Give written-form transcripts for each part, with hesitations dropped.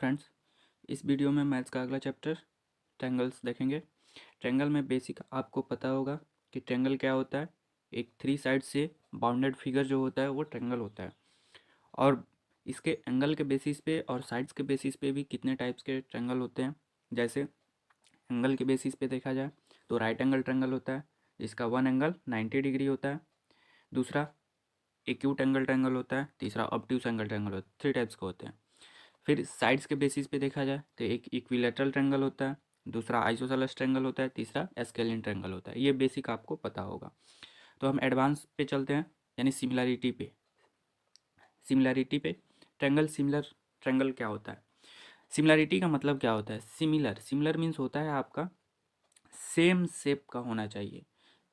Friends, इस video में maths का अगला चैप्टर ट्रायंगल्स देखेंगे। ट्रायंगल में बेसिक आपको पता होगा कि ट्रायंगल क्या होता है। एक थ्री साइड से बाउंडेड फिगर जो होता है वो ट्रायंगल होता है। और इसके एंगल के बेसिस पे और साइड्स के बेसिस पे भी कितने टाइप्स के ट्रायंगल होते हैं। जैसे एंगल के बेसिस पे देखा जाए तो राइट एंगल ट्रायंगल होता है, जिसका वन एंगल 90 डिग्री होता है। दूसरा एक्यूट एंगल ट्रायंगल होता है। तीसरा ऑब्ट्यूस एंगल ट्रायंगल होता है। थ्री टाइप्स के होते हैं। फिर साइड्स के बेसिस पे देखा जाए तो एक इक्विलेटरल ट्रायंगल होता है, दूसरा आइसोसेलेस ट्रायंगल होता है, तीसरा एस्केलिन ट्रायंगल होता है। ये बेसिक आपको पता होगा। तो हम एडवांस पे चलते हैं, यानी सिमिलैरिटी पे ट्रायंगल सिमिलर ट्रायंगल क्या होता है। सिमिलैरिटी का मतलब क्या होता है। सिमिलर मीन्स होता है आपका सेम शेप का होना चाहिए।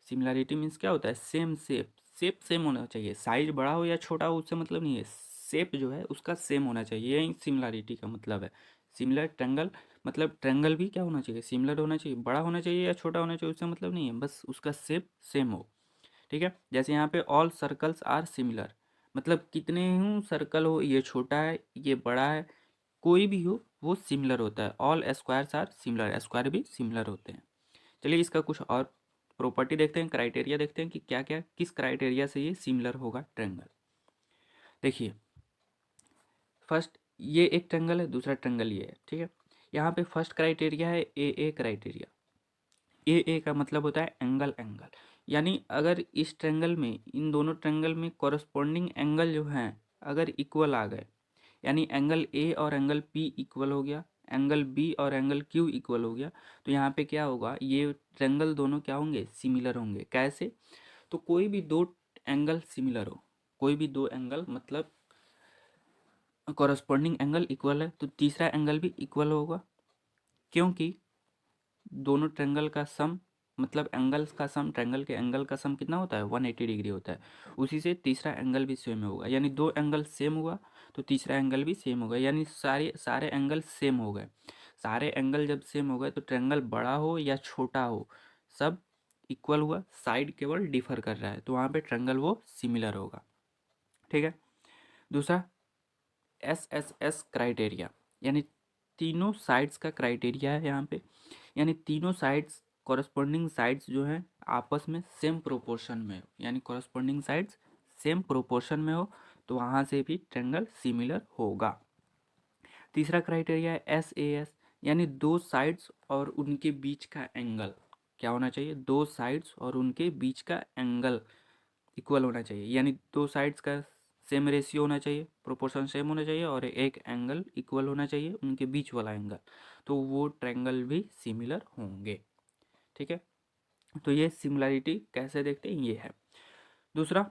सिमिलैरिटी मीन्स क्या होता है, सेम शेप सेम होना चाहिए। साइज बड़ा हो या छोटा हो उससे मतलब नहीं है, शेप जो है उसका सेम होना चाहिए। यही सिमिलैरिटी का मतलब है। सिमिलर ट्रायंगल मतलब ट्रायंगल भी क्या होना चाहिए, सिमिलर होना चाहिए। बड़ा होना चाहिए या छोटा होना चाहिए उससे मतलब नहीं है, बस उसका शेप सेम हो। ठीक है। जैसे यहाँ पे ऑल सर्कल्स आर सिमिलर, मतलब कितने ही सर्कल हो, ये छोटा है ये बड़ा है, कोई भी हो वो सिमिलर होता है। All squares are similar, square भी सिमिलर होते हैं। चलिए इसका कुछ और प्रॉपर्टी देखते हैं, क्राइटेरिया देखते हैं कि क्या क्या किस क्राइटेरिया से ये सिमिलर होगा ट्रायंगल। देखिए फर्स्ट ये एक ट्रायंगल है, दूसरा ट्रायंगल ये है। ठीक है। यहाँ पे फर्स्ट क्राइटेरिया है ए क्राइटेरिया। ए का मतलब होता है एंगल एंगल, यानी अगर इस ट्रायंगल में इन दोनों ट्रायंगल में कॉरस्पॉन्डिंग एंगल जो हैं अगर इक्वल आ गए, यानी एंगल ए और एंगल पी इक्वल हो गया, एंगल बी और एंगल क्यू इक्वल हो गया, तो यहाँ पे क्या होगा, ये ट्रायंगल दोनों क्या होंगे, सिमिलर होंगे। कैसे, तो कोई भी दो एंगल सिमिलर हो, कोई भी दो एंगल मतलब कॉरस्पॉन्डिंग एंगल इक्वल है तो तीसरा एंगल भी इक्वल होगा, क्योंकि दोनों ट्रायंगल का सम मतलब एंगल्स का सम, ट्रायंगल के एंगल का सम कितना होता है, 180 डिग्री होता है। उसी से तीसरा एंगल भी सेम होगा, यानी दो एंगल सेम हुआ तो तीसरा एंगल भी सेम होगा, यानी सारे सारे एंगल सेम हो गए। सारे एंगल जब सेम हो गए तो ट्रायंगल बड़ा हो या छोटा हो सब इक्वल हुआ, साइड केवल डिफर कर रहा है तो वहाँ पे ट्रायंगल वो सिमिलर होगा। ठीक है। दूसरा एस क्राइटेरिया, यानी तीनों साइड्स का क्राइटेरिया है यहाँ पे, यानी तीनों साइड्स कॉरस्पॉन्डिंग साइड्स जो हैं आपस में सेम प्रोपोर्शन में हो, यानी कॉरस्पॉन्डिंग साइड्स सेम प्रोपोर्शन में हो तो वहाँ से भी ट्रायंगल सिमिलर होगा। तीसरा क्राइटेरिया है एस, यानी दो साइड्स और उनके बीच का एंगल क्या होना चाहिए, दो साइड्स और उनके बीच का एंगल इक्वल होना चाहिए, यानी दो साइड्स का सेम रेशियो होना चाहिए, प्रोपोर्शन सेम होना चाहिए और एक एंगल इक्वल होना चाहिए उनके बीच वाला एंगल, तो वो ट्रायंगल भी सिमिलर होंगे। ठीक है। तो ये सिमिलरिटी कैसे देखते हैं ये है। दूसरा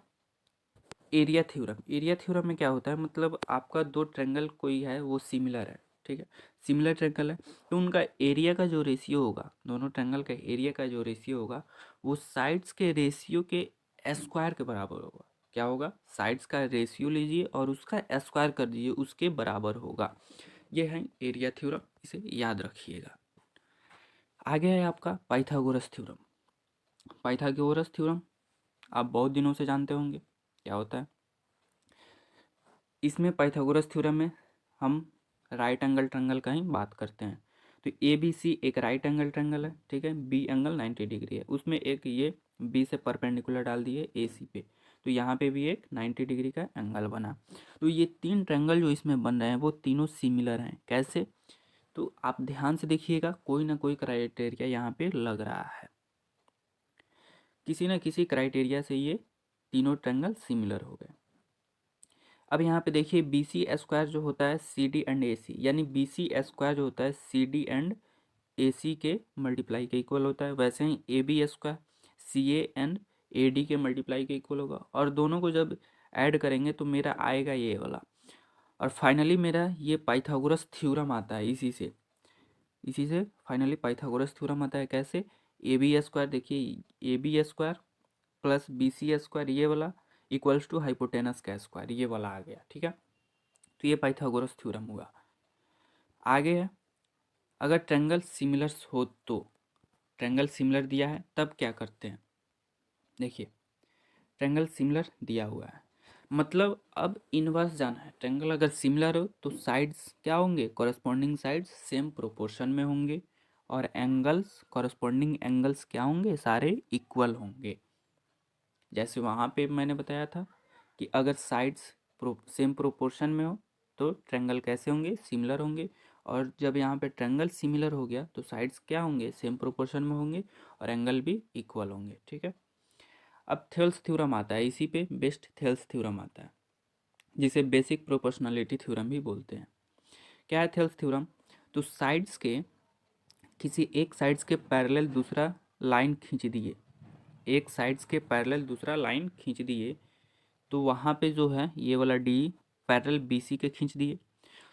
एरिया थ्योरम में क्या होता है, मतलब आपका दो ट्रायंगल कोई है वो सिमिलर है। ठीक है। सिमिलर ट्रायंगल है तो उनका एरिया का जो रेशियो होगा, दोनों ट्रायंगल का एरिया का जो रेशियो होगा वो साइड्स के रेशियो के स्क्वायर के बराबर होगा। क्या होगा, साइड्स का रेशियो लीजिए और उसका स्क्वायर कर दीजिए, उसके बराबर होगा। ये है एरिया थ्योरम, इसे याद रखिएगा। आगे है आपका पाइथागोरस थ्योरम। पाइथागोरस थ्योरम आप बहुत दिनों से जानते होंगे क्या होता है। इसमें पाइथागोरस थ्योरम में हम राइट एंगल ट्रायंगल का ही बात करते हैं। तो ए बी सी एक राइट एंगल ट्रायंगल है। ठीक है। बी एंगल 90 डिग्री है, उसमें एक ये बी से परपेंडिकुलर डाल दिए ए सी पे, तो यहाँ पे भी एक 90 डिग्री का एंगल बना। तो ये तीन ट्रायंगल जो इसमें बन रहे हैं वो तीनों सिमिलर हैं। कैसे, तो आप ध्यान से देखिएगा, कोई ना कोई क्राइटेरिया यहाँ पे लग रहा है, किसी न किसी क्राइटेरिया से ये तीनों ट्रायंगल सिमिलर हो गए। अब यहाँ पे देखिए बी सी स्क्वायर जो होता है सी डी एंड ए सी, यानी बी सी स्क्वायर जो होता है सी डी एंड ए सी के मल्टीप्लाई के इक्वल होता है, वैसे ही A B square C A and A D के मल्टीप्लाई के इक्वल होगा। और दोनों को जब ऐड करेंगे तो मेरा आएगा ये वाला, और फाइनली मेरा ये पाइथागोरस थ्योरम आता है। इसी से फाइनली पाइथागोरस थ्योरम आता है। कैसे, ए बी स्क्वायर, देखिए A B square plus B C square ये वाला इक्वल्स टू हाइपोटेनस का स्क्वायर, ये वाला आ गया। ठीक है। तो ये पाइथागोरस थ्योरम हुआ। आगे है, अगर ट्रायंगल सिमिलर हो तो, ट्रायंगल सिमिलर दिया है तब क्या करते हैं। देखिए ट्रायंगल सिमिलर दिया हुआ है, मतलब अब इनवर्स जाना है। ट्रायंगल अगर सिमिलर हो तो साइड्स क्या होंगे, कॉरस्पॉन्डिंग साइड्स सेम प्रोपोर्शन में होंगे, और एंगल्स, कॉरस्पॉन्डिंग एंगल्स क्या होंगे, सारे इक्वल होंगे। जैसे वहाँ पे मैंने बताया था कि अगर साइड्स सेम प्रोपोर्शन में हो तो ट्रायंगल कैसे होंगे, सिमिलर होंगे। और जब यहाँ पे ट्रायंगल सिमिलर हो गया तो साइड्स क्या होंगे, सेम प्रोपोर्शन में होंगे, और एंगल भी इक्वल होंगे। ठीक है। अब थेल्स थ्योरम आता है, इसी पे बेस्ट थेल्स थ्योरम आता है, जिसे बेसिक प्रोपोर्शनलिटी थ्योरम भी बोलते हैं। क्या है थेल्स थ्योरम? तो साइड्स के किसी एक साइड्स के पैरेलल दूसरा लाइन खींच दिए, एक साइड्स के पैरेलल दूसरा लाइन खींच दिए, तो वहाँ पे जो है ये वाला डी पैरेलल बी सी के खींच दिए,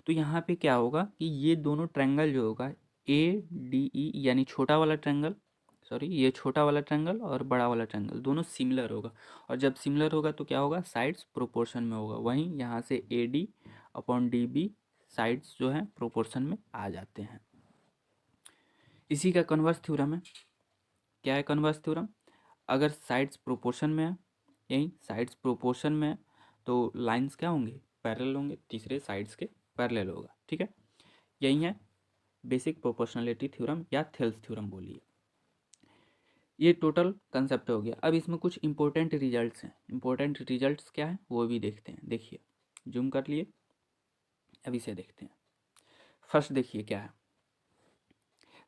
तो यहाँ पे क्या होगा कि ये दोनों ट्रायंगल जो होगा ए डी ई, यानी छोटा वाला ट्रायंगल, सॉरी ये छोटा वाला ट्रायंगल और बड़ा वाला ट्रायंगल दोनों सिमिलर होगा। और जब सिमिलर होगा तो क्या होगा, साइड्स प्रोपोर्शन में होगा। वहीं यहाँ से A D upon D B sides जो है प्रोपोर्शन में आ जाते हैं। इसी का कन्वर्स थ्योरम है। क्या है कन्वर्स थ्योरम? अगर साइड्स प्रोपोर्शन में है, यही साइड्स प्रोपोर्शन में है, तो लाइंस क्या होंगे, पैरेलल होंगे, तीसरे साइड्स के पैरेलल होगा। ठीक है, यही है बेसिक प्रोपोर्शनलिटी थ्योरम या थेल्स थ्योरम बोलिए। ये टोटल कंसेप्ट हो गया। अब इसमें कुछ इंपॉर्टेंट रिजल्ट्स हैं। इंपॉर्टेंट रिजल्ट्स क्या है वो भी देखते हैं। देखिए, जूम कर लिए, अब इसे देखते हैं। फर्स्ट देखिए क्या है,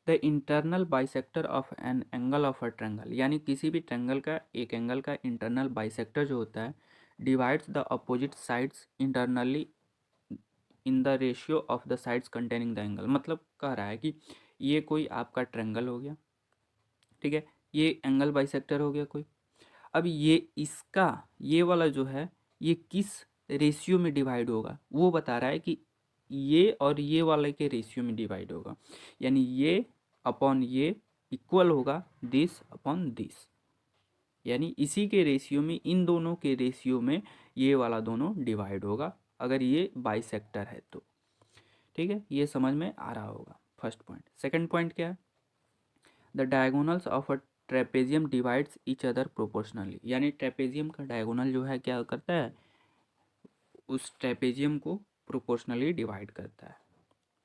the internal bisector of an angle of a triangle, यानी किसी भी ट्रायंगल का एक एंगल का इंटरनल बाइसेक्टर जो होता है, divides the opposite sides internally in the ratio of the sides containing the angle. मतलब कह रहा है कि ये कोई आपका ट्रायंगल हो गया, ठीक है, ये एंगल बाइसेक्टर हो गया कोई। अब ये इसका ये वाला जो है ये किस रेशियो में डिवाइड होगा, वो बता रहा है कि ये और ये वाले के रेशियो में डिवाइड होगा, यानी ये अपॉन ये इक्वल होगा दिस अपॉन दिस, यानी इसी के रेशियो में, इन दोनों के रेशियो में ये वाला दोनों डिवाइड होगा अगर ये बाइसेक्टर है तो। ठीक है, ये समझ में आ रहा होगा फर्स्ट पॉइंट। सेकंड पॉइंट क्या है, the diagonals of a trapezium divides each other proportionally, यानी ट्रेपेजियम का डायगोनल जो है क्या करता है, उस ट्रेपेजियम को प्रोपोर्शनली डिवाइड करता है।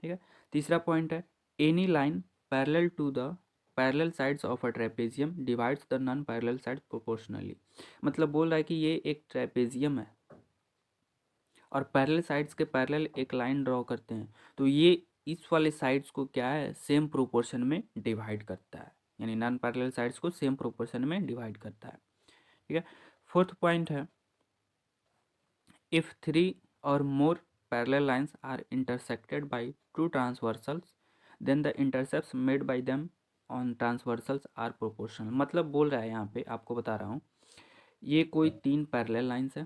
ठीक है। तीसरा पॉइंट है, any line parallel to the parallel sides of a trapezium divides the non parallel sides proportionally. मतलब बोल रहा है कि ये एक ट्रेपेजियम है और पैरेलल साइड्स के पैरेलल एक लाइन ड्रॉ करते हैं, तो ये इस वाले साइड्स को क्या है, सेम प्रोपोर्शन में डिवाइड करता है, यानी नॉन पैरेलल साइड्स को सेम प्रोपोर्शन में डिवाइड करता है। ठीक है। फोर्थ पॉइंट है, इफ थ्री और more parallel lines are intersected by two transversals then the intercepts made by them on transversals are proportional. मतलब बोल रहा है यहाँ पे, आपको बता रहा हूँ, ये कोई तीन पैरेलल लाइंस है,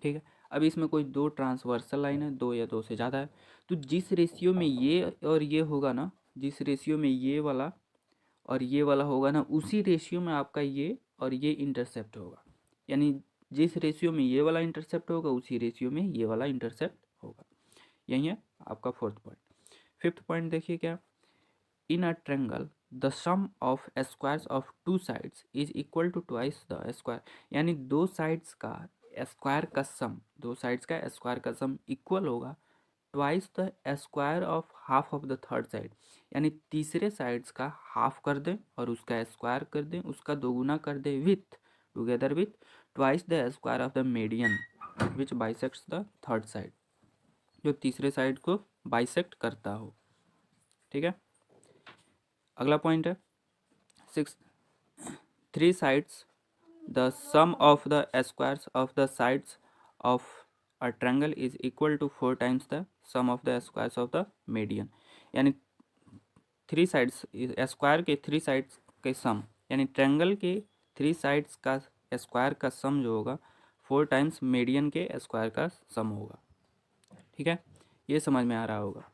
ठीक है। अब इसमें कोई दो ट्रांसवर्सल लाइन है, दो या दो से ज़्यादा है, तो जिस रेशियो में ये और ये होगा ना, जिस रेशियो में ये वाला और ये वाला होगा ना, उसी रेशियो में आपका ये और ये इंटरसेप्ट होगा, यानी जिस रेशियो में ये वाला इंटरसेप्ट होगा उसी रेशियो में ये वाला इंटरसेप्ट होगा। यही है आपका फोर्थ पॉइंट। फिफ्थ पॉइंट देखिए क्या, in a triangle the sum of squares of two sides is equal to twice the square, यानी दो साइड्स का स्क्वायर का सम, दो साइड्स का स्क्वायर का सम इक्वल होगा twice the square of half of the third side, यानी तीसरे साइड्स का हाफ कर दें और उसका स्क्वायर कर दें, उसका दोगुना कर दें with, together with twice the square of the median which bisects the third side, जो तीसरे साइड को बाइसेक्ट करता हो। ठीक है। अगला पॉइंट है six, three sides the sum of the squares of the sides of a triangle is equal to four times the sum of the squares of the median, यानी थ्री साइड्स स्क्वायर के three sides के sum, यानी triangle के three sides का square का सम जो होगा four times median के स्क्वायर का सम होगा। ठीक है, ये समझ में आ रहा होगा।